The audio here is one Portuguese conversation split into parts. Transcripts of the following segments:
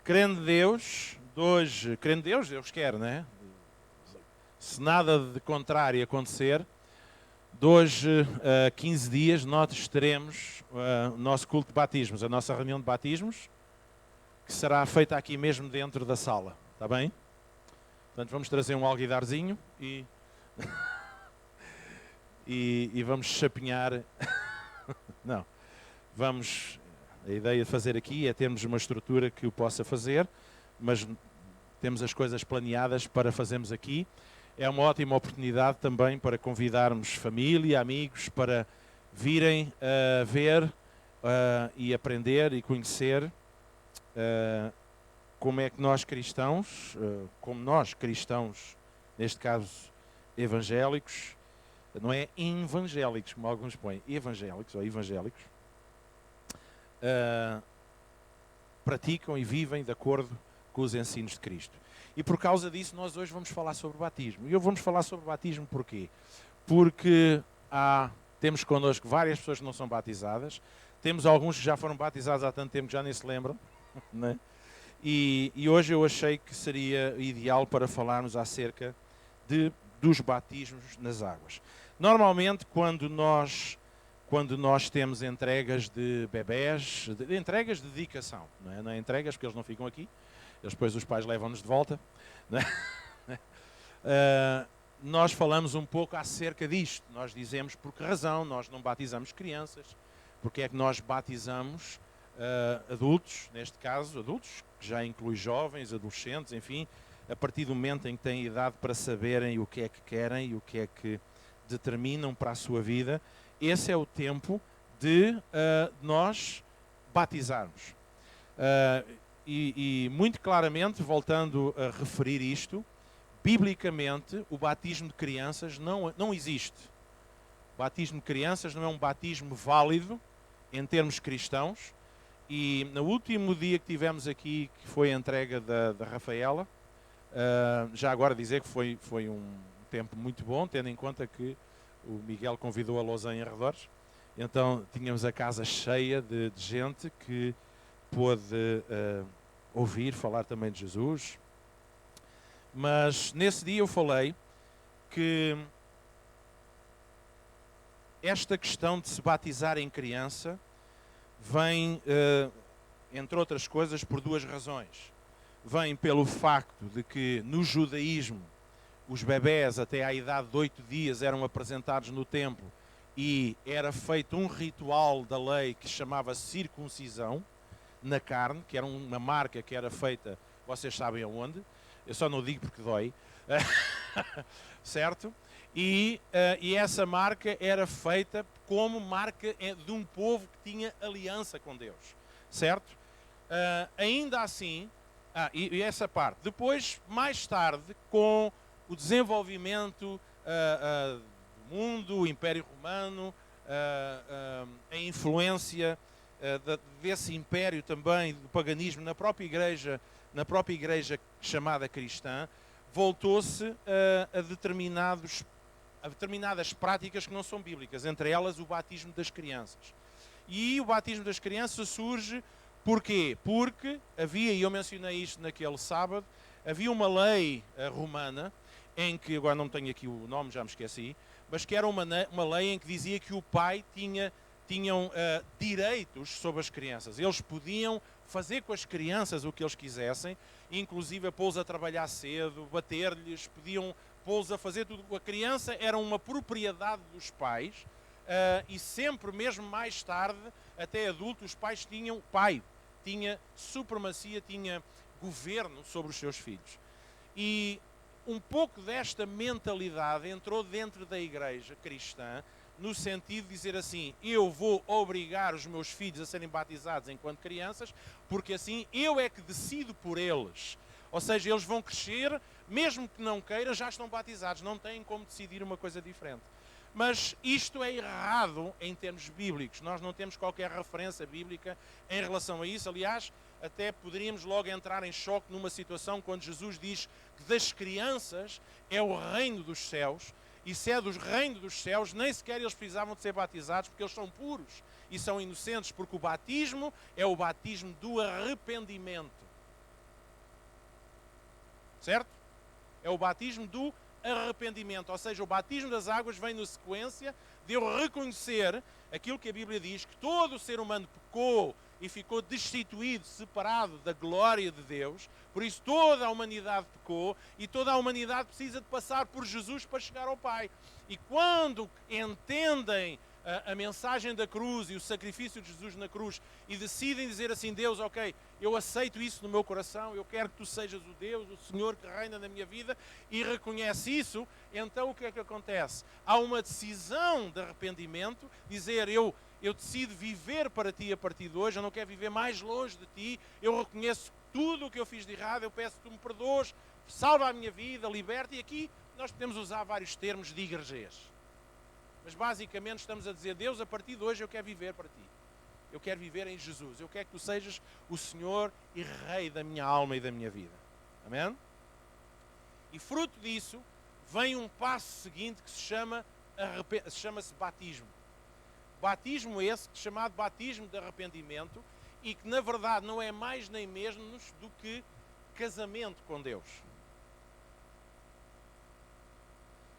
Crendo Deus quer, né? Se nada de contrário acontecer, de hoje a 15 dias nós teremos o nosso culto de batismos, a nossa reunião de batismos, que será feita aqui mesmo dentro da sala, está bem? Portanto, vamos trazer um alguidarzinho e vamos chapinhar. Não, a ideia de fazer aqui é termos uma estrutura que o possa fazer, mas temos as coisas planeadas para fazermos aqui. É uma ótima oportunidade também para convidarmos família, amigos, para virem ver e aprender e conhecer como é que nós cristãos, neste caso evangélicos, não é evangélicos, como alguns põem, evangélicos ou evangélicos, praticam e vivem de acordo com os ensinos de Cristo. E por causa disso nós hoje vamos falar sobre batismo. E eu vamos falar sobre batismo porquê? Porque temos connosco várias pessoas que não são batizadas, temos alguns que já foram batizados há tanto tempo que já nem se lembram, né? E hoje eu achei que seria ideal para falarmos acerca dos batismos nas águas. Normalmente quando nós temos entregas de bebés, entregas de dedicação, não é entregas porque eles não ficam aqui, depois os pais levam-nos de volta, não é? Nós falamos um pouco acerca disto, nós dizemos por que razão nós não batizamos crianças, porque é que nós batizamos adultos, neste caso adultos, que já inclui jovens, adolescentes, enfim, a partir do momento em que têm idade para saberem o que é que querem e o que é que determinam para a sua vida. Esse é o tempo de nós batizarmos. E muito claramente, voltando a referir isto, biblicamente o batismo de crianças não existe. O batismo de crianças não é um batismo válido em termos cristãos. E no último dia que tivemos aqui, que foi a entrega da Rafaela, já agora dizer que foi um tempo muito bom, tendo em conta que o Miguel convidou a Lausanne em arredores. Então tínhamos a casa cheia de gente que pôde ouvir falar também de Jesus. Mas nesse dia eu falei que esta questão de se batizar em criança vem, entre outras coisas, por duas razões. Vem pelo facto de que no judaísmo os bebés até à idade de 8 dias eram apresentados no templo e era feito um ritual da lei que se chamava circuncisão na carne, que era uma marca que era feita, vocês sabem aonde, eu só não digo porque dói, certo? E essa marca era feita como marca de um povo que tinha aliança com Deus, certo? Ainda assim, e essa parte. Depois, mais tarde, com o desenvolvimento do mundo, o Império Romano, a influência desse império também, do paganismo na própria igreja chamada cristã, voltou-se a determinadas práticas que não são bíblicas, entre elas o batismo das crianças. E o batismo das crianças surge porquê? Porque havia, e eu mencionei isto naquele sábado, havia uma lei romana, em que, agora não tenho aqui o nome, já me esqueci, mas que era uma lei em que dizia que o pai tinham direitos sobre as crianças. Eles podiam fazer com as crianças o que eles quisessem, inclusive pô-los a trabalhar cedo, bater-lhes, podiam pô-los a fazer tudo. A criança era uma propriedade dos pais e sempre, mesmo mais tarde, até adultos, os pais tinha supremacia, tinha governo sobre os seus filhos. E um pouco desta mentalidade entrou dentro da igreja cristã, no sentido de dizer assim, eu vou obrigar os meus filhos a serem batizados enquanto crianças, porque assim eu é que decido por eles. Ou seja, eles vão crescer, mesmo que não queiram, já estão batizados, não têm como decidir uma coisa diferente. Mas isto é errado em termos bíblicos, nós não temos qualquer referência bíblica em relação a isso. Aliás, até poderíamos logo entrar em choque numa situação quando Jesus diz que das crianças é o reino dos céus, e se é dos reinos dos céus, nem sequer eles precisavam de ser batizados, porque eles são puros e são inocentes, porque o batismo é o batismo do arrependimento. certo? É o batismo do arrependimento, ou seja, o batismo das águas vem na sequência de eu reconhecer aquilo que a Bíblia diz, que todo o ser humano pecou e ficou destituído, separado da glória de Deus. Por isso toda a humanidade pecou e toda a humanidade precisa de passar por Jesus para chegar ao Pai. E quando entendem a mensagem da cruz e o sacrifício de Jesus na cruz e decidem dizer assim: Deus, ok, eu aceito isso no meu coração, eu quero que tu sejas o Deus, o Senhor que reina na minha vida, e reconhece isso, então o que é que acontece? Há uma decisão de arrependimento, dizer eu decido viver para ti a partir de hoje, eu não quero viver mais longe de ti, eu reconheço tudo o que eu fiz de errado, eu peço que tu me perdoes, salva a minha vida, liberta. E aqui nós podemos usar vários termos de igrejês. Mas basicamente estamos a dizer: Deus, a partir de hoje eu quero viver para ti. Eu quero viver em Jesus. Eu quero que tu sejas o Senhor e Rei da minha alma e da minha vida. Amém? E fruto disso vem um passo seguinte que chama-se batismo. Batismo esse, chamado batismo de arrependimento, e que na verdade não é mais nem menos do que casamento com Deus.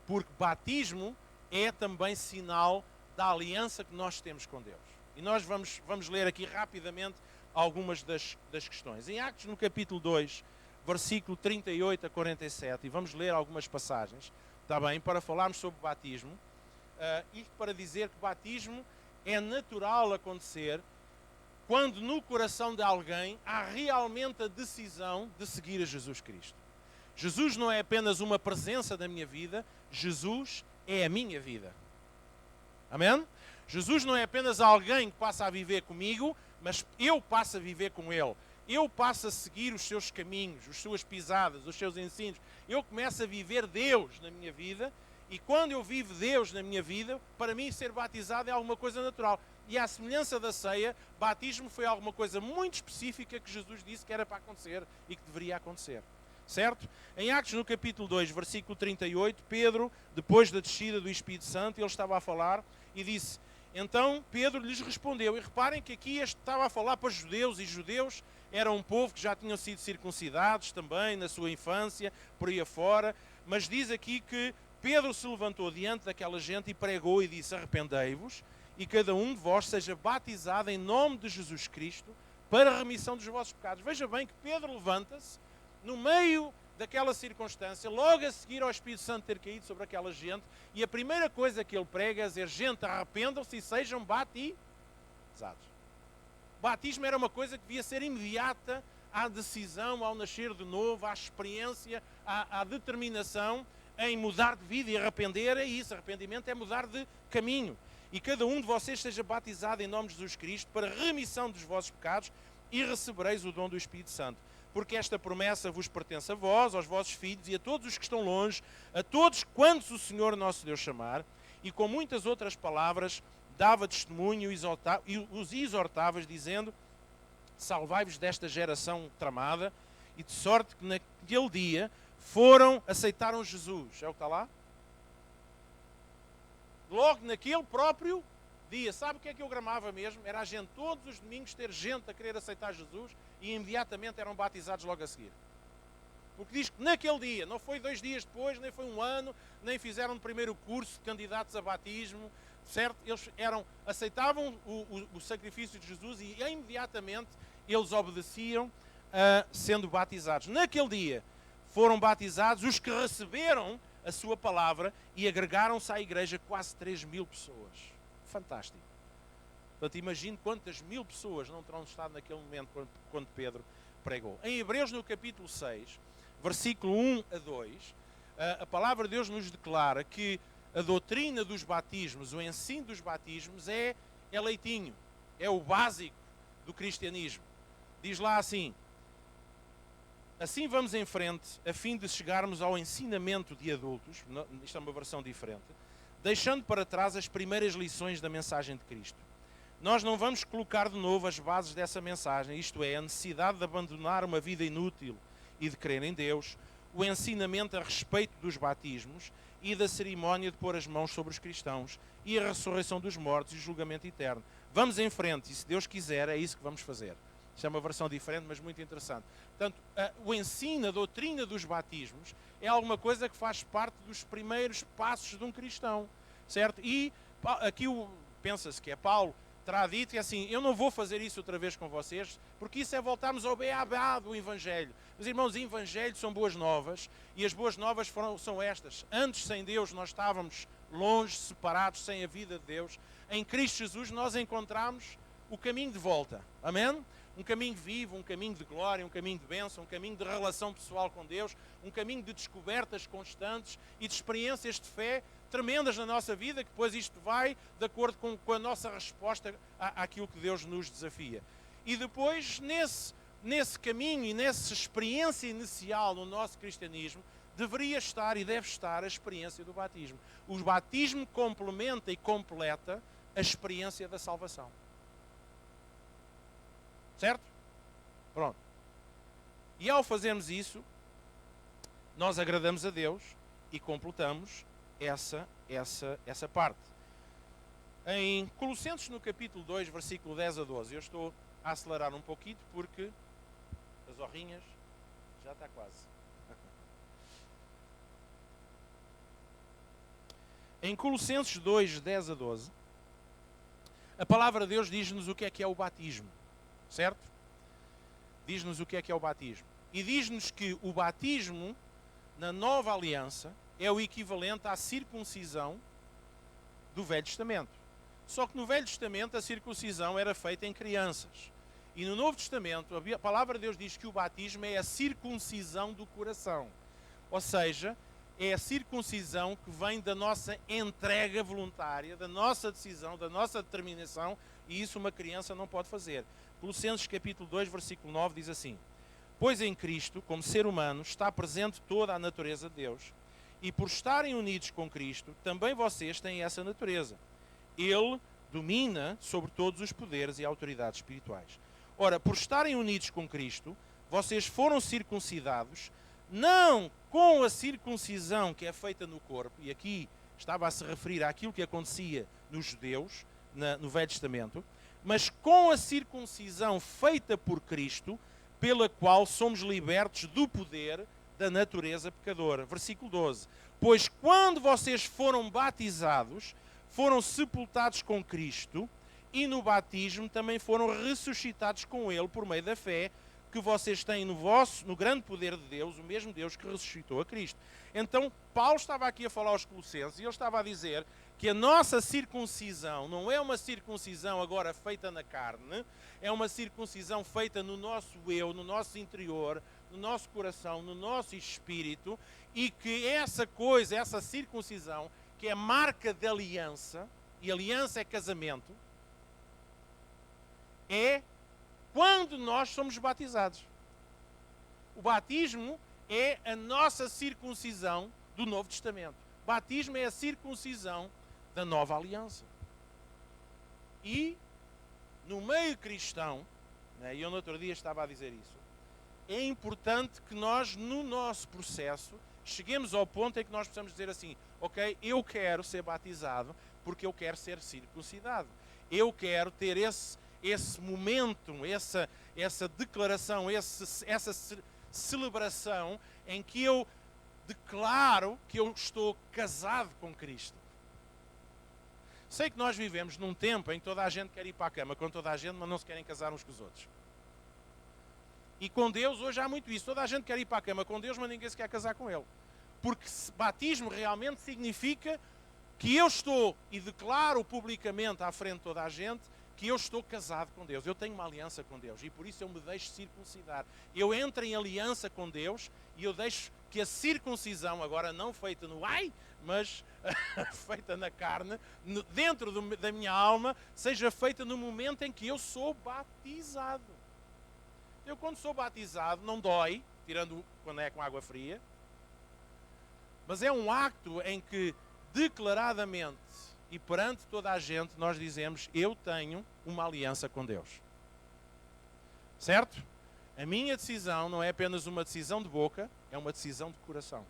Porque batismo é também sinal da aliança que nós temos com Deus. E nós vamos ler aqui rapidamente algumas das questões. Em Atos, no capítulo 2, versículo 38 a 47, e vamos ler algumas passagens, está bem, para falarmos sobre batismo. Isto para dizer que batismo é natural acontecer quando no coração de alguém há realmente a decisão de seguir a Jesus Cristo. Jesus não é apenas uma presença da minha vida, Jesus é a minha vida. Amém? Jesus não é apenas alguém que passa a viver comigo, mas eu passo a viver com Ele. Eu passo a seguir os seus caminhos, as suas pisadas, os seus ensinos. Eu começo a viver Deus na minha vida, e quando eu vivo Deus na minha vida, para mim ser batizado é alguma coisa natural. E à semelhança da ceia, batismo foi alguma coisa muito específica que Jesus disse que era para acontecer e que deveria acontecer. Certo? Em Atos, no capítulo 2, versículo 38, Pedro, depois da descida do Espírito Santo, ele estava a falar e disse: então Pedro lhes respondeu, e reparem que aqui estava a falar para judeus, e judeus eram um povo que já tinham sido circuncidados também na sua infância, por aí afora, mas diz aqui que Pedro se levantou diante daquela gente e pregou e disse: arrependei-vos, e cada um de vós seja batizado em nome de Jesus Cristo para a remissão dos vossos pecados. Veja bem que Pedro levanta-se no meio daquela circunstância, logo a seguir ao Espírito Santo ter caído sobre aquela gente, e a primeira coisa que ele prega é dizer: gente, arrependam-se e sejam batizados. Batismo era uma coisa que devia ser imediata à decisão, ao nascer de novo, à experiência, à determinação em mudar de vida, e arrepender é isso, arrependimento é mudar de caminho. E cada um de vocês seja batizado em nome de Jesus Cristo para a remissão dos vossos pecados, e recebereis o dom do Espírito Santo. Porque esta promessa vos pertence a vós, aos vossos filhos e a todos os que estão longe, a todos quantos o Senhor nosso Deus chamar. E com muitas outras palavras dava testemunho e os exortava, dizendo: salvai-vos desta geração tramada. E de sorte que naquele dia aceitaram Jesus. É o que está lá? Logo naquele próprio dia. Sabe o que é que eu gramava mesmo? Era a gente todos os domingos ter gente a querer aceitar Jesus, e imediatamente eram batizados logo a seguir. Porque diz que naquele dia, não foi 2 dias depois, nem foi 1 ano, nem fizeram o primeiro curso de candidatos a batismo, certo? Eles aceitavam o sacrifício de Jesus e imediatamente eles obedeciam, sendo batizados. Naquele dia foram batizados os que receberam a sua palavra, e agregaram-se à igreja quase 3.000 pessoas. Fantástico. Portanto, imagine quantas 1.000 pessoas não terão estado naquele momento quando Pedro pregou. Em Hebreus, no capítulo 6, versículo 1 a 2, a palavra de Deus nos declara que a doutrina dos batismos, o ensino dos batismos é leitinho, é o básico do cristianismo. Diz lá assim: assim vamos em frente, a fim de chegarmos ao ensinamento de adultos, isto é uma versão diferente, deixando para trás as primeiras lições da mensagem de Cristo. Nós não vamos colocar de novo as bases dessa mensagem, isto é, a necessidade de abandonar uma vida inútil e de crer em Deus, o ensinamento a respeito dos batismos e da cerimónia de pôr as mãos sobre os cristãos, e a ressurreição dos mortos e o julgamento eterno. Vamos em frente, e se Deus quiser, é isso que vamos fazer. Isto é uma versão diferente, mas muito interessante. Portanto, o ensino, a doutrina dos batismos é alguma coisa que faz parte dos primeiros passos de um cristão, certo? E aqui pensa-se que é Paulo terá dito que assim, eu não vou fazer isso outra vez com vocês, porque isso é voltarmos ao beabá do Evangelho. Mas irmãos, o Evangelho são boas novas, e as boas novas são estas. Antes, sem Deus, nós estávamos longe, separados, sem a vida de Deus. Em Cristo Jesus nós encontramos o caminho de volta. Amém? Um caminho vivo, um caminho de glória, um caminho de bênção, um caminho de relação pessoal com Deus, um caminho de descobertas constantes e de experiências de fé tremendas na nossa vida, que depois isto vai de acordo com a nossa resposta àquilo que Deus nos desafia. E depois, nesse caminho e nessa experiência inicial no nosso cristianismo, deveria estar e deve estar a experiência do batismo. O batismo complementa e completa a experiência da salvação. Certo? Pronto. E ao fazermos isso, nós agradamos a Deus e completamos essa parte. Em Colossenses, no capítulo 2, versículo 10 a 12, eu estou a acelerar um pouquinho porque as horrinhas já está quase. Em Colossenses 2, 10 a 12, a palavra de Deus diz-nos o que é o batismo, certo? Diz-nos o que é o batismo. E diz-nos que o batismo, na nova aliança, é o equivalente à circuncisão do Velho Testamento. Só que no Velho Testamento a circuncisão era feita em crianças. E no Novo Testamento a palavra de Deus diz que o batismo é a circuncisão do coração. Ou seja, é a circuncisão que vem da nossa entrega voluntária, da nossa decisão, da nossa determinação, e isso uma criança não pode fazer. Colossenses capítulo 2, versículo 9 diz assim: Pois em Cristo, como ser humano, está presente toda a natureza de Deus, e por estarem unidos com Cristo, também vocês têm essa natureza. Ele domina sobre todos os poderes e autoridades espirituais. Ora, por estarem unidos com Cristo, vocês foram circuncidados, não com a circuncisão que é feita no corpo, e aqui estava a se referir àquilo que acontecia nos judeus, no Velho Testamento, mas com a circuncisão feita por Cristo, pela qual somos libertos do poder da natureza pecadora. Versículo 12. Pois quando vocês foram batizados, foram sepultados com Cristo, e no batismo também foram ressuscitados com Ele por meio da fé que vocês têm no grande poder de Deus, o mesmo Deus que ressuscitou a Cristo. Então, Paulo estava aqui a falar aos Colossenses e ele estava a dizer que a nossa circuncisão não é uma circuncisão agora feita na carne, é uma circuncisão feita no nosso eu, no nosso interior, no nosso coração, no nosso espírito, e que essa coisa, essa circuncisão, que é marca de aliança, e aliança é casamento, é quando nós somos batizados. O batismo é a nossa circuncisão do Novo Testamento. O batismo é a circuncisão da nova aliança. E no meio cristão, e eu no outro dia estava a dizer isso, é importante que nós, no nosso processo, cheguemos ao ponto em que nós possamos dizer assim: ok, eu quero ser batizado porque eu quero ser circuncidado. Eu quero ter esse momento, essa declaração, essa celebração em que eu declaro que eu estou casado com Cristo. Sei que nós vivemos num tempo em que toda a gente quer ir para a cama com toda a gente, mas não se querem casar uns com os outros. E com Deus hoje há muito isso. Toda a gente quer ir para a cama com Deus, mas ninguém se quer casar com Ele. Porque batismo realmente significa que eu estou e declaro publicamente à frente de toda a gente que eu estou casado com Deus. Eu tenho uma aliança com Deus e por isso eu me deixo circuncidar. Eu entro em aliança com Deus e eu deixo que a circuncisão, agora não feita no ai, mas feita na carne, dentro da minha alma, seja feita no momento em que eu sou batizado. Eu, quando sou batizado, não dói, tirando quando é com água fria, mas é um acto em que, declaradamente e perante toda a gente, nós dizemos: eu tenho uma aliança com Deus. Certo? A minha decisão não é apenas uma decisão de boca, é uma decisão de coração.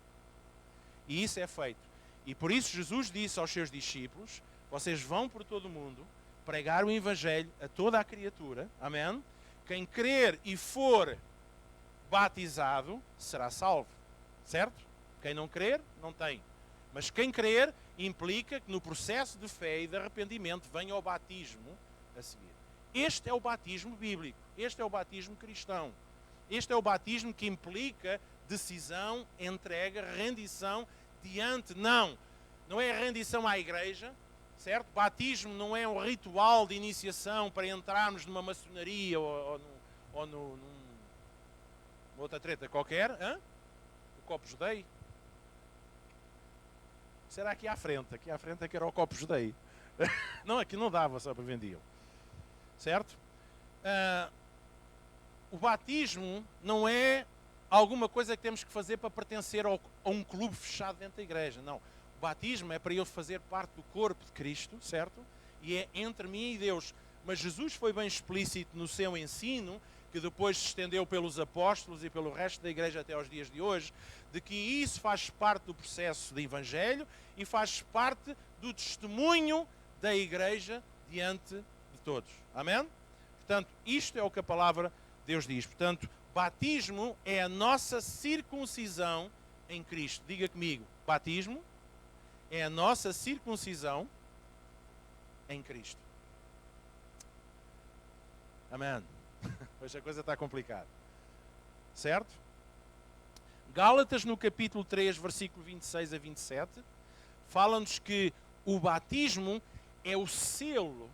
E isso é feito. E por isso Jesus disse aos seus discípulos: vocês vão por todo o mundo pregar o Evangelho a toda a criatura, amém? Quem crer e for batizado será salvo, certo? Quem não crer, não tem. Mas quem crer implica que no processo de fé e de arrependimento venha o batismo a seguir. Este é o batismo bíblico, este é o batismo cristão. Este é o batismo que implica decisão, entrega, rendição diante, não é a rendição à igreja, certo? Batismo não é um ritual de iniciação para entrarmos numa maçonaria ou numa outra treta qualquer. Hã? O Corpus Dei? Será aqui à frente? Aqui à frente é que era o Corpus Dei. Não, aqui não dava, só para vendiam. Certo? O batismo não é alguma coisa que temos que fazer para pertencer a um clube fechado dentro da igreja. Não. O batismo é para eu fazer parte do corpo de Cristo, certo? E é entre mim e Deus. Mas Jesus foi bem explícito no seu ensino, que depois se estendeu pelos apóstolos e pelo resto da igreja até aos dias de hoje, de que isso faz parte do processo de evangelho e faz parte do testemunho da igreja diante de todos. Amém? Portanto, isto é o que a palavra de Deus diz. Portanto, batismo é a nossa circuncisão em Cristo. Diga comigo, batismo é a nossa circuncisão em Cristo. Amém. Hoje a coisa está complicada. Certo? Gálatas, no capítulo 3, versículo 26 a 27, fala-nos que o batismo é o selo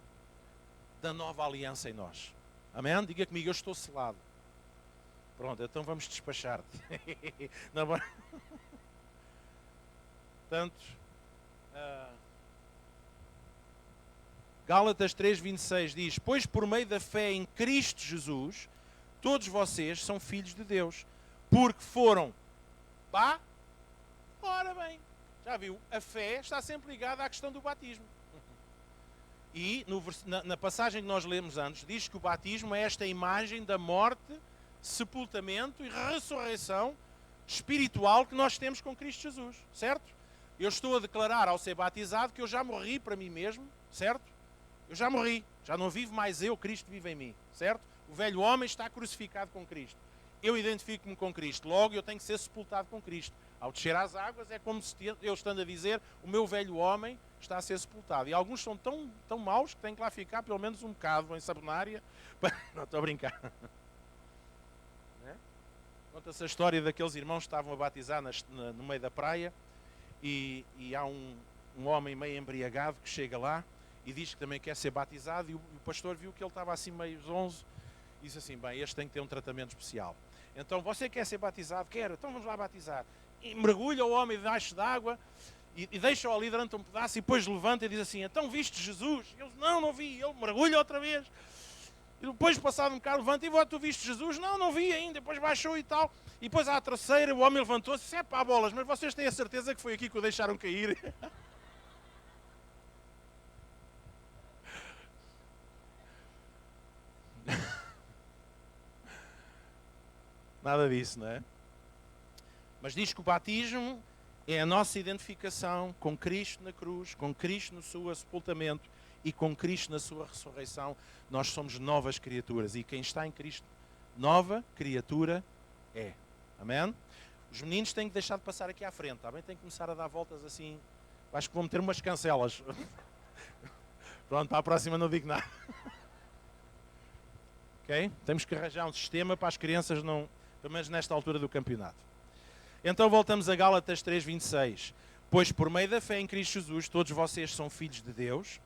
da nova aliança em nós. Amém? Diga comigo, eu estou selado. Pronto, então vamos despachar-te. Portanto, Gálatas 3:26 diz: pois por meio da fé em Cristo Jesus, todos vocês são filhos de Deus, porque foram ora bem, já viu, a fé está sempre ligada à questão do batismo. E na passagem que nós lemos antes, diz que o batismo é esta imagem da morte, sepultamento e ressurreição espiritual que nós temos com Cristo Jesus, certo? Eu estou a declarar ao ser batizado que eu já morri para mim mesmo, certo? Eu já morri, já não vivo mais eu, Cristo vive em mim, certo? O velho homem está crucificado com Cristo. Eu identifico-me com Cristo, logo eu tenho que ser sepultado com Cristo. Ao descer às águas é como se eu estando a dizer, o meu velho homem está a ser sepultado. E alguns são tão maus que têm que lá ficar pelo menos um bocado em sabonária. Não, estou a brincar. Conta-se a história daqueles irmãos que estavam a batizar no meio da praia e há um homem meio embriagado que chega lá e diz que também quer ser batizado e o pastor viu que ele estava assim meio zonzo e disse assim, bem, este tem que ter um tratamento especial. Então, você quer ser batizado? Quero, então vamos lá batizar. E mergulha o homem debaixo d'água e deixa-o ali durante um pedaço e depois levanta e diz assim, então viste Jesus? Ele diz, não vi. Ele mergulha outra vez. E depois, passado um bocado, levanta e tu viste Jesus? Não vi ainda. Depois baixou e tal. E depois à terceira o homem levantou-se e disse, bolas, mas vocês têm a certeza que foi aqui que o deixaram cair? Nada disso, não é? Mas diz que o batismo é a nossa identificação com Cristo na cruz, com Cristo no seu sepultamento e com Cristo na sua ressurreição. Nós somos novas criaturas e quem está em Cristo, nova criatura é. Amém? Os meninos têm que deixar de passar aqui à frente, tá bem? Têm que começar a dar voltas assim. Acho que vão meter umas cancelas. Pronto, para a próxima não digo nada. Ok? Temos que arranjar um sistema para as crianças não... Pelo menos nesta altura do campeonato. Então voltamos a Gálatas 3:26. Pois por meio da fé em Cristo Jesus, todos vocês são filhos de Deus,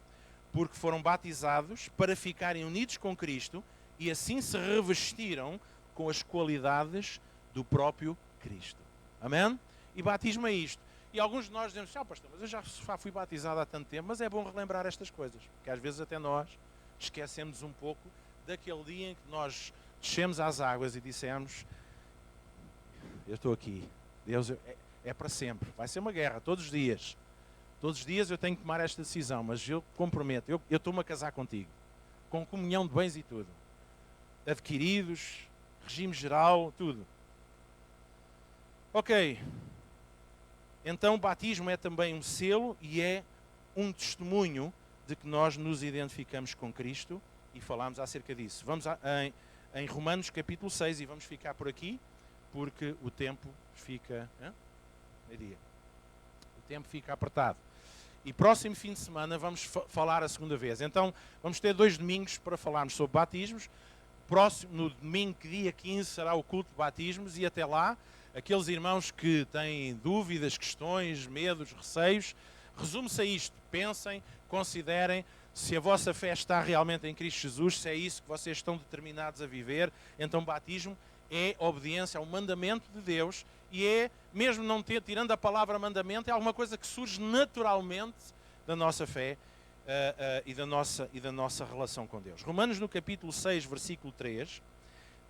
porque foram batizados para ficarem unidos com Cristo e assim se revestiram com as qualidades do próprio Cristo. Amém? E batismo é isto. E alguns de nós dizemos, pastor, mas eu já fui batizado há tanto tempo, mas é bom relembrar estas coisas, porque às vezes até nós esquecemos um pouco daquele dia em que nós descemos às águas e dissemos, eu estou aqui, Deus é para sempre, vai ser uma guerra, todos os dias eu tenho que tomar esta decisão, mas eu comprometo, eu estou-me a casar contigo, com comunhão de bens e tudo, adquiridos, regime geral, tudo. Ok, então o batismo é também um selo e é um testemunho de que nós nos identificamos com Cristo e falámos acerca disso. Vamos em Romanos capítulo 6, e vamos ficar por aqui, porque o tempo fica... meio-dia. O tempo fica apertado. E próximo fim de semana vamos falar a segunda vez. Então, vamos ter 2 domingos para falarmos sobre batismos. No domingo, dia 15, será o culto de batismos, e até lá, aqueles irmãos que têm dúvidas, questões, medos, receios, resume-se a isto. Pensem, considerem se a vossa fé está realmente em Cristo Jesus, se é isso que vocês estão determinados a viver. Então, batismo é obediência ao mandamento de Deus, e é, mesmo não tirando a palavra mandamento, é alguma coisa que surge naturalmente da nossa fé e da nossa relação com Deus. Romanos, no capítulo 6, versículo 3,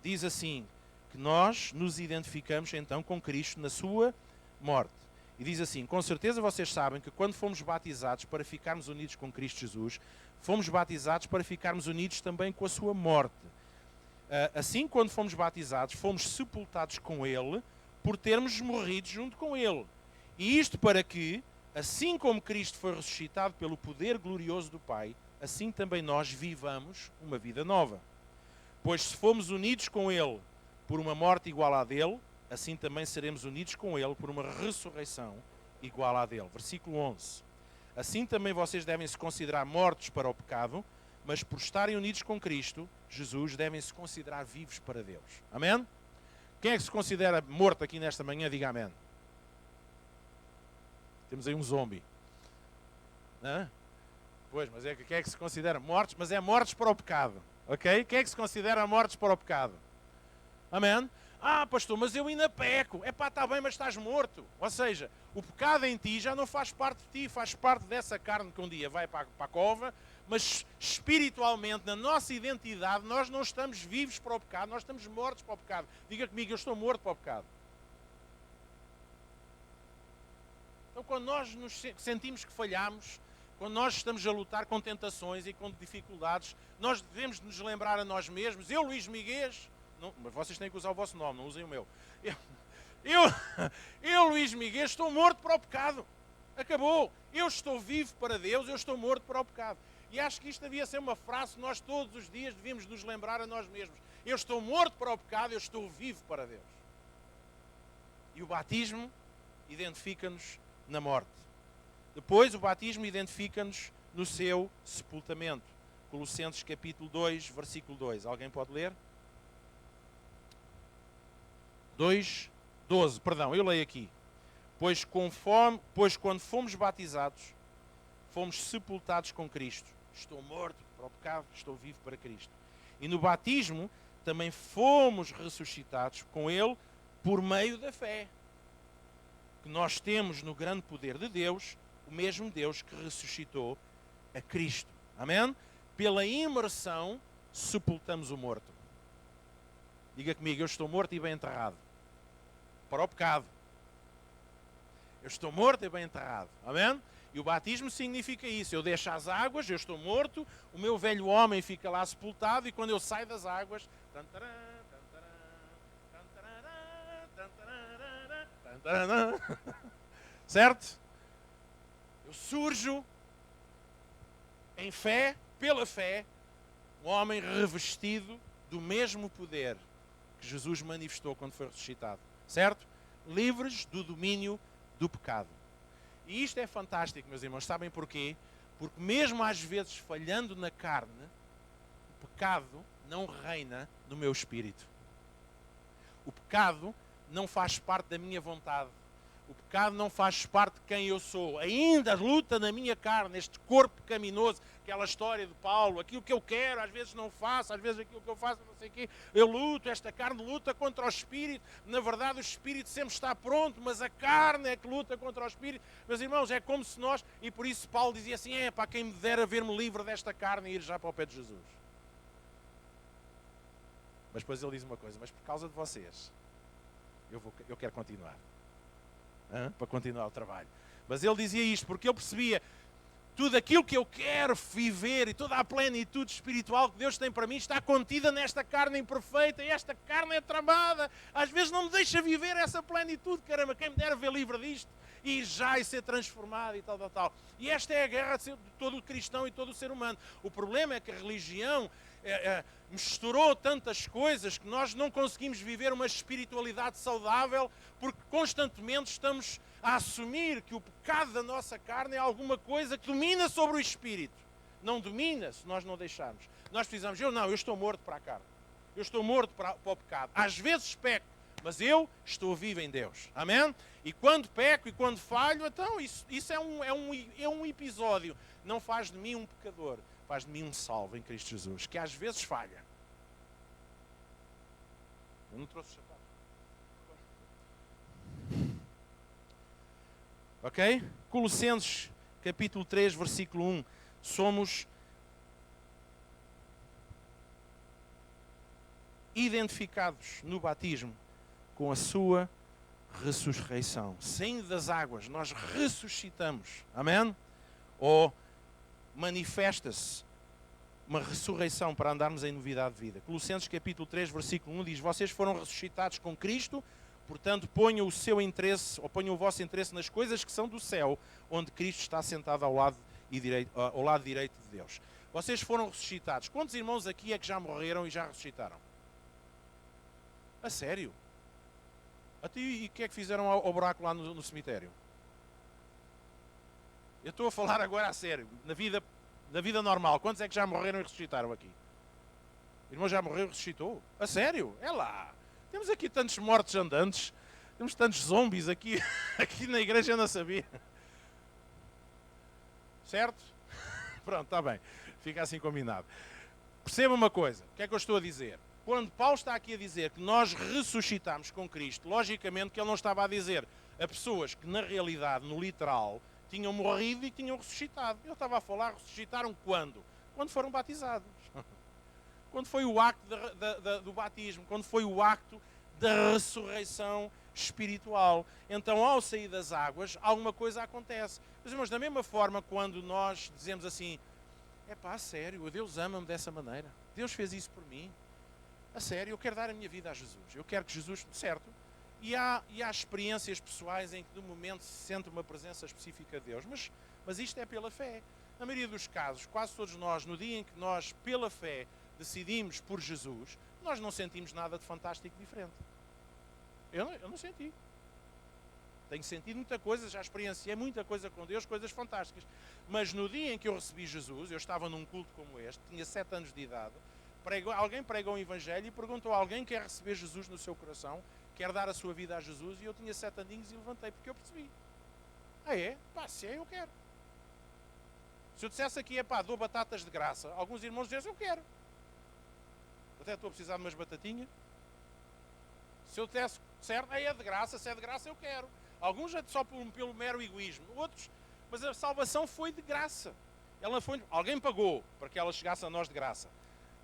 diz assim, que nós nos identificamos então com Cristo na sua morte. E diz assim, com certeza vocês sabem que quando fomos batizados para ficarmos unidos com Cristo Jesus, fomos batizados para ficarmos unidos também com a sua morte. Assim, quando fomos batizados, fomos sepultados com Ele, por termos morrido junto com Ele. E isto para que, assim como Cristo foi ressuscitado pelo poder glorioso do Pai, assim também nós vivamos uma vida nova. Pois se fomos unidos com Ele por uma morte igual à dele, assim também seremos unidos com Ele por uma ressurreição igual à dele. Versículo 11. Assim também vocês devem se considerar mortos para o pecado, mas por estarem unidos com Cristo, Jesus, devem se considerar vivos para Deus. Amém? Quem é que se considera morto aqui nesta manhã? Diga amém. Temos aí um zombie. Hã? Pois, mas quem é que se considera mortos? Mas é mortos para o pecado. Ok? Quem é que se considera mortos para o pecado? Amém? Ah, pastor, mas eu ainda peco. Epá, está bem, mas estás morto. Ou seja, o pecado em ti já não faz parte de ti, faz parte dessa carne que um dia vai para a cova, mas espiritualmente, na nossa identidade, nós não estamos vivos para o pecado, nós estamos mortos para o pecado. Diga comigo, eu estou morto para o pecado. Então, quando nós nos sentimos que falhamos, quando nós estamos a lutar com tentações e com dificuldades, nós devemos nos lembrar a nós mesmos. Eu, Luís Miguel, não, mas vocês têm que usar o vosso nome, não usem o meu. Eu, Luís Miguel, estou morto para o pecado. Acabou. Eu estou vivo para Deus, eu estou morto para o pecado. E acho que isto devia ser uma frase que nós todos os dias devíamos nos lembrar a nós mesmos. Eu estou morto para o pecado, eu estou vivo para Deus. E o batismo identifica-nos na morte. Depois, o batismo identifica-nos no seu sepultamento. Colossenses capítulo 2, versículo 2. Alguém pode ler? 2:12, perdão, eu leio aqui. Pois quando fomos batizados, fomos sepultados com Cristo. Estou morto para o pecado, estou vivo para Cristo. E no batismo também fomos ressuscitados com Ele por meio da fé. Que nós temos no grande poder de Deus, o mesmo Deus que ressuscitou a Cristo. Amém? Pela imersão, sepultamos o morto. Diga comigo, eu estou morto e bem enterrado. Para o pecado. Eu estou morto e bem enterrado. Amém? E o batismo significa isso. Eu deixo as águas, eu estou morto, o meu velho homem fica lá sepultado, e quando eu saio das águas... Certo? Eu surjo em fé, pela fé, um homem revestido do mesmo poder que Jesus manifestou quando foi ressuscitado. Certo? Livres do domínio do pecado. E isto é fantástico, meus irmãos. Sabem porquê? Porque mesmo às vezes falhando na carne, o pecado não reina no meu espírito. O pecado não faz parte da minha vontade. O pecado não faz parte de quem eu sou. Ainda luta na minha carne, este corpo pecaminoso, aquela história de Paulo, aquilo que eu quero, às vezes não faço, às vezes aquilo que eu faço, não sei o quê. Eu luto, esta carne luta contra o Espírito. Na verdade, o Espírito sempre está pronto, mas a carne é que luta contra o Espírito. Meus irmãos, é como se nós, e por isso Paulo dizia assim, para quem me dera ver-me livre desta carne e ir já para o pé de Jesus. Mas depois ele diz uma coisa, mas por causa de vocês, eu quero continuar. Para continuar o trabalho. Mas ele dizia isto porque ele percebia tudo aquilo que eu quero viver e toda a plenitude espiritual que Deus tem para mim está contida nesta carne imperfeita, e esta carne é tramada. Às vezes não me deixa viver essa plenitude. Caramba, quem me dera ver livre disto e ir já e ser transformado e tal. E esta é a guerra de todo o cristão e todo o ser humano. O problema é que a religião misturou tantas coisas que nós não conseguimos viver uma espiritualidade saudável porque constantemente estamos a assumir que o pecado da nossa carne é alguma coisa que domina sobre o espírito. Não domina se nós não deixarmos. Nós precisamos, eu estou morto para a carne. Eu estou morto para o pecado. Às vezes peco, mas eu estou vivo em Deus. Amém? E quando peco e quando falho, então isso é um episódio. Não faz de mim um pecador, faz de mim um salvo em Cristo Jesus, que às vezes falha. Eu não trouxe sapatos. Ok? Colossenses capítulo 3, versículo 1. Somos identificados no batismo com a sua ressurreição. Saindo das águas, nós ressuscitamos. Amém? Ou manifesta-se uma ressurreição para andarmos em novidade de vida. Colossenses capítulo 3, versículo 1 diz: vocês foram ressuscitados com Cristo, portanto ponham o seu interesse, ou ponham o vosso interesse nas coisas que são do céu, onde Cristo está sentado ao lado direito de Deus. Vocês foram ressuscitados. Quantos irmãos aqui é que já morreram e já ressuscitaram? A sério? E o que é que fizeram ao buraco lá no cemitério? Eu estou a falar agora a sério, na vida normal. Quantos é que já morreram e ressuscitaram aqui? O irmão já morreu e ressuscitou? A sério? É lá. Temos aqui tantos mortos andantes, temos tantos zombies aqui na igreja, eu não sabia. Certo? Pronto, está bem. Fica assim combinado. Perceba uma coisa. O que é que eu estou a dizer? Quando Paulo está aqui a dizer que nós ressuscitamos com Cristo, logicamente que ele não estava a dizer a pessoas que na realidade, no literal, tinham morrido e tinham ressuscitado. Ele estava a falar, ressuscitaram quando? Quando foram batizados. Quando foi o acto do batismo, quando foi o acto da ressurreição espiritual. Então, ao sair das águas, alguma coisa acontece. Mas, irmãos, da mesma forma, quando nós dizemos assim, a sério, Deus ama-me dessa maneira. Deus fez isso por mim. A sério, eu quero dar a minha vida a Jesus. Eu quero que Jesus, certo? E há experiências pessoais em que, de momento, se sente uma presença específica de Deus. Mas isto é pela fé. Na maioria dos casos, quase todos nós, no dia em que nós, pela fé, decidimos por Jesus, nós não sentimos nada de fantástico diferente. Eu não senti. Tenho sentido muita coisa, já experienciei muita coisa com Deus, coisas fantásticas. Mas no dia em que eu recebi Jesus, eu estava num culto como este, tinha 7 anos de idade, alguém pregou um evangelho e perguntou a alguém: quer receber Jesus no seu coração, quer dar a sua vida a Jesus? E eu tinha 7 aninhos e levantei, porque eu percebi. Se é, eu quero. Se eu dissesse aqui, dou batatas de graça, alguns irmãos dizem: eu quero. Até estou a precisar de umas batatinhas. Se eu dissesse, certo, é de graça, se é de graça eu quero. Alguns é só pelo mero egoísmo, outros, mas a salvação foi de graça. Alguém pagou para que ela chegasse a nós de graça.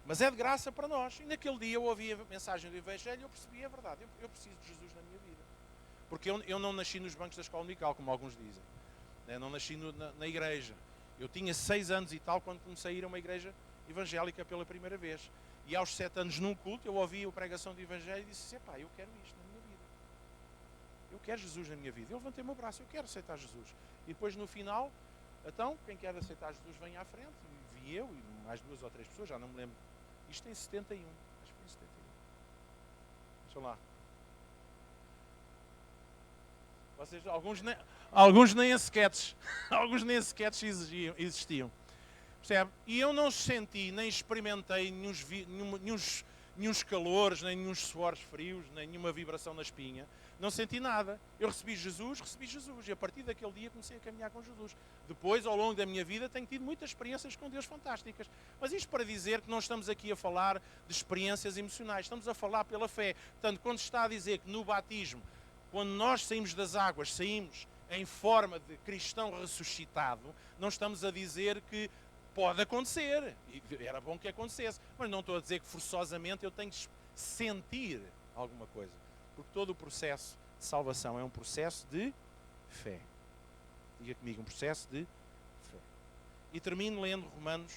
Mas é de graça para nós. E naquele dia eu ouvi a mensagem do Evangelho e eu percebi a verdade. Eu preciso de Jesus na minha vida. Porque eu não nasci nos bancos da escola dominical, como alguns dizem. Eu não nasci na igreja. Eu tinha 6 anos e tal quando comecei a ir a uma igreja evangélica pela primeira vez. E aos 7 anos num culto eu ouvi a pregação do Evangelho e disse: eu quero isto na minha vida. Eu quero Jesus na minha vida. Eu levantei o meu braço, eu quero aceitar Jesus. E depois no final, então, quem quer aceitar Jesus vem à frente. E vi eu e mais 2 ou 3 pessoas, já não me lembro. Isto em 71. Acho que foi em 71. Deixa lá. Vocês, alguns nem em sketches. Alguns nem em sketches existiam. Percebe? E eu não senti, nem experimentei nenhum calores, nem nenhum suores frios, nem nenhuma vibração na espinha. Não senti nada. Eu recebi Jesus. E a partir daquele dia comecei a caminhar com Jesus. Depois, ao longo da minha vida, tenho tido muitas experiências com Deus fantásticas. Mas isto para dizer que não estamos aqui a falar de experiências emocionais. Estamos a falar pela fé. Portanto, quando está a dizer que no batismo, quando nós saímos das águas, saímos em forma de cristão ressuscitado, não estamos a dizer que pode acontecer. E era bom que acontecesse. Mas não estou a dizer que forçosamente eu tenho de sentir alguma coisa. Porque todo o processo de salvação é um processo de fé. Diga comigo, um processo de fé. E termino lendo Romanos.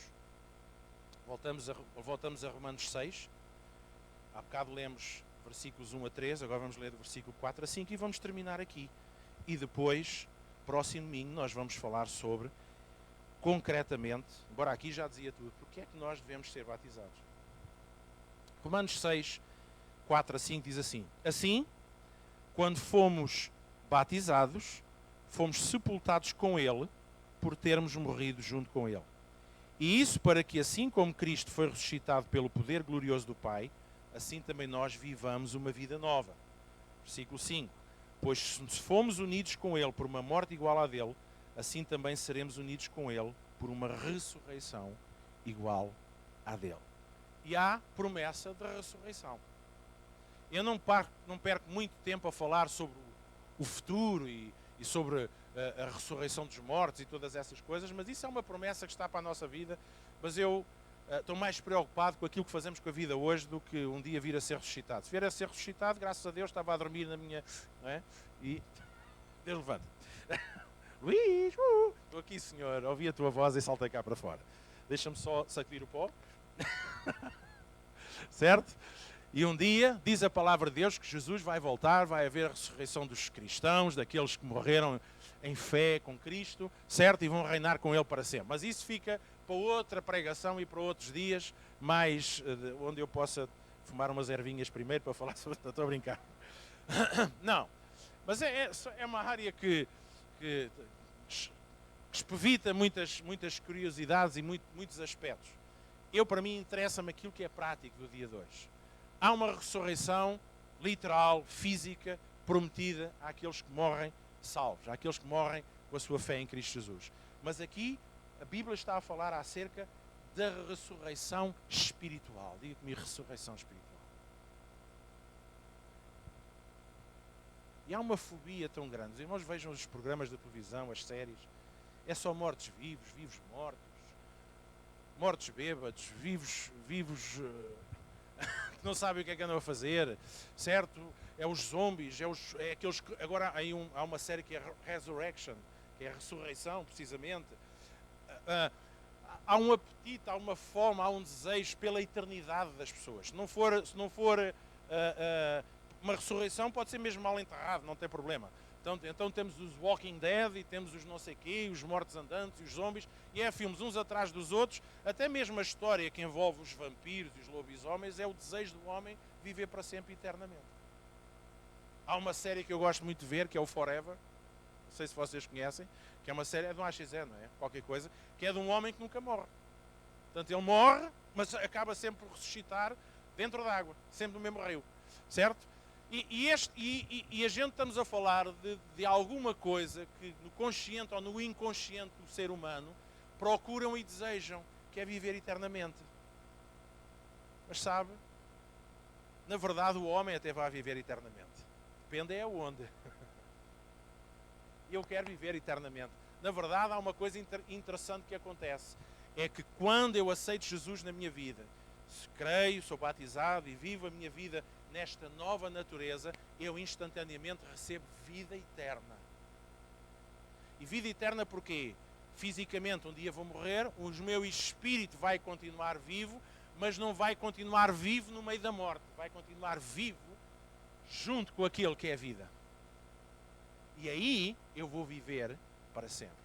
Voltamos a Romanos 6. Há bocado lemos versículos 1 a 3. Agora vamos ler do versículo 4 a 5 e vamos terminar aqui. E depois, próximo domingo, nós vamos falar sobre, concretamente, embora aqui já dizia tudo, porque é que nós devemos ser batizados. Romanos 6, 4 a 5 diz assim: Assim, quando fomos batizados, fomos sepultados com Ele, por termos morrido junto com Ele. E isso para que, assim como Cristo foi ressuscitado pelo poder glorioso do Pai, assim também nós vivamos uma vida nova. Versículo 5. Pois se fomos unidos com Ele por uma morte igual à dele, assim também seremos unidos com Ele por uma ressurreição igual à dele. E há promessa de ressurreição. Eu não perco muito tempo a falar sobre o futuro e sobre a ressurreição dos mortos e todas essas coisas, mas isso é uma promessa que está para a nossa vida. Mas eu estou mais preocupado com aquilo que fazemos com a vida hoje do que um dia vir a ser ressuscitado. Se vier a ser ressuscitado, graças a Deus, estava a dormir na minha... Não é? E Deus levanta. Luís, estou aqui, Senhor, ouvi a tua voz e saltei cá para fora. Deixa-me só sacudir o pó. Certo? E um dia, diz a palavra de Deus, que Jesus vai voltar, vai haver a ressurreição dos cristãos, daqueles que morreram em fé com Cristo, certo? E vão reinar com Ele para sempre. Mas isso fica para outra pregação e para outros dias, mais onde eu possa fumar umas ervinhas primeiro para falar sobre... Estou a brincar. Não. Mas é uma área que espevita muitas curiosidades e muitos aspectos. Para mim, interessa-me aquilo que é prático do dia de hoje. Há uma ressurreição literal, física, prometida àqueles que morrem salvos, àqueles que morrem com a sua fé em Cristo Jesus. Mas aqui, a Bíblia está a falar acerca da ressurreição espiritual. Diga comigo, ressurreição espiritual. E há uma fobia tão grande. Os irmãos vejam os programas da televisão, as séries. É só mortos-vivos, vivos-mortos, mortos bêbados, vivos que não sabem o que é que andam a fazer, certo? É os zombies, é aqueles que... Agora há uma série que é Resurrection, que é a ressurreição, precisamente. Há um apetite, há uma fome, há um desejo pela eternidade das pessoas. Se não for uma ressurreição, pode ser mesmo mal enterrado, não tem problema. Então temos os Walking Dead e temos os não sei quê, os mortos andantes e os zombies, e é filmes uns atrás dos outros. Até mesmo a história que envolve os vampiros e os lobisomens é o desejo do homem viver para sempre eternamente. Há uma série que eu gosto muito de ver, que é o Forever, não sei se vocês conhecem, que é uma série, é de um AXN, não é? Qualquer coisa, que é de um homem que nunca morre. Portanto, ele morre, mas acaba sempre por ressuscitar dentro da água, sempre no mesmo rio, certo? E a gente estamos a falar de alguma coisa que no consciente ou no inconsciente do ser humano procuram e desejam, que é viver eternamente. Mas sabe, na verdade o homem até vai viver eternamente. Depende é aonde. Eu quero viver eternamente. Na verdade há uma coisa interessante que acontece. É que quando eu aceito Jesus na minha vida, se creio, sou batizado e vivo a minha vida nesta nova natureza, eu instantaneamente recebo vida eterna. E vida eterna porquê? Fisicamente um dia vou morrer, o meu espírito vai continuar vivo, mas não vai continuar vivo no meio da morte, vai continuar vivo junto com aquele que é a vida. E aí eu vou viver para sempre.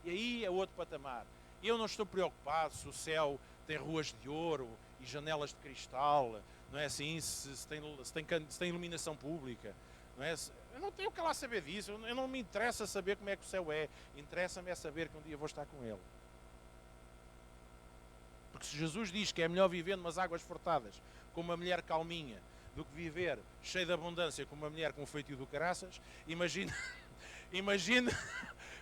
E aí é outro patamar. Eu não estou preocupado se o céu tem ruas de ouro e janelas de cristal, não é assim, se tem iluminação pública, não é? Eu não tenho que lá saber disso, eu não me interessa saber como é que o céu é, interessa-me é saber que um dia vou estar com Ele. Porque se Jesus diz que é melhor viver numas águas furtadas com uma mulher calminha do que viver cheio de abundância com uma mulher com o feitio do caraças, imagina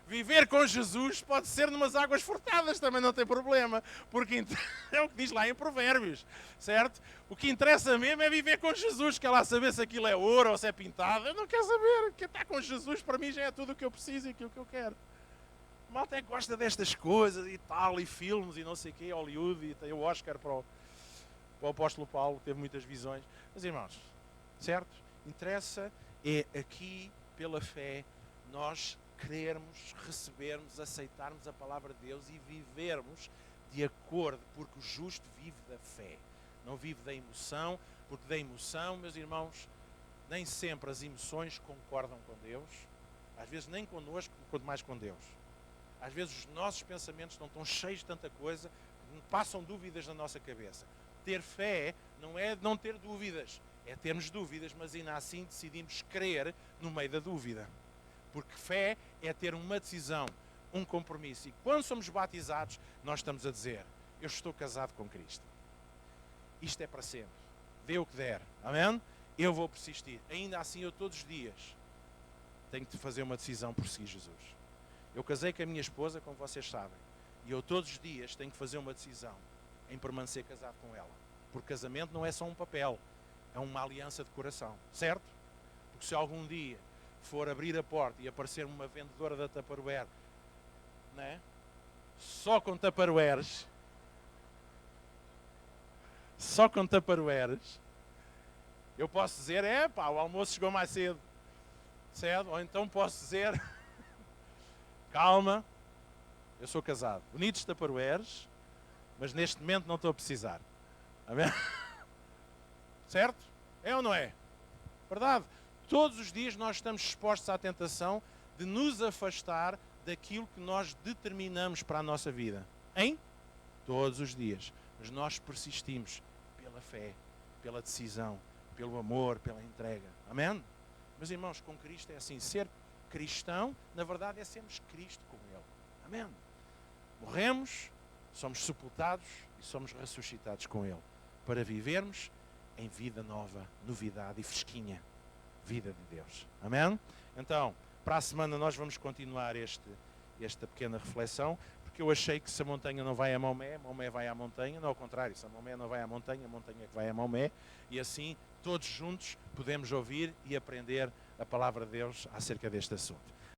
viver com Jesus pode ser numas águas furtadas, também não tem problema, porque é o que diz lá em Provérbios, certo? O que interessa mesmo é viver com Jesus, quer lá saber se aquilo é ouro ou se é pintado, eu não quero saber, quem está com Jesus para mim já é tudo o que eu preciso e aquilo que eu quero. O malta é que gosta destas coisas e tal, e filmes e não sei o quê, Hollywood, e tem o Oscar para o apóstolo Paulo, que teve muitas visões. Mas irmãos, certo? Interessa é aqui, pela fé, nós crermos, recebermos, aceitarmos a palavra de Deus e vivermos de acordo, porque o justo vive da fé, não vive da emoção, porque da emoção, meus irmãos, nem sempre as emoções concordam com Deus, às vezes nem connosco, quanto mais com Deus. Às vezes os nossos pensamentos estão tão cheios de tanta coisa que passam dúvidas na nossa cabeça. Ter fé Não é não ter dúvidas, é termos dúvidas, mas ainda assim decidimos crer no meio da dúvida. Porque fé é ter uma decisão, um compromisso. E quando somos batizados, nós estamos a dizer: eu estou casado com Cristo. Isto é para sempre. Dê o que der. Amém? Eu vou persistir. Ainda assim, eu todos os dias tenho de fazer uma decisão por seguir Jesus. Eu casei com a minha esposa, como vocês sabem. E eu todos os dias tenho que fazer uma decisão em permanecer casado com ela. Porque casamento não é só um papel. É uma aliança de coração. Certo? Porque se algum dia for abrir a porta e aparecer uma vendedora da Tupperware, né? Só com Tupperwares, eu posso dizer: o almoço chegou mais cedo. Certo? Ou então posso dizer: calma, eu sou casado. Bonitos Tupperwares, mas neste momento não estou a precisar. Amém? Certo? É ou não é? Verdade? Todos os dias nós estamos expostos à tentação de nos afastar daquilo que nós determinamos para a nossa vida. Hein? Todos os dias. Mas nós persistimos pela fé, pela decisão, pelo amor, pela entrega. Amém? Meus irmãos, com Cristo é assim. Ser cristão, na verdade, é sermos Cristo com Ele. Amém? Morremos, somos sepultados e somos ressuscitados com Ele. Para vivermos em vida nova, novidade e fresquinha. Vida de Deus. Amém? Então, para a semana nós vamos continuar esta pequena reflexão, porque eu achei que se a montanha não vai a Maomé, Maomé vai à montanha. Não, ao contrário, se a Maomé não vai à montanha, a montanha é que vai a Maomé. E assim, todos juntos, podemos ouvir e aprender a palavra de Deus acerca deste assunto.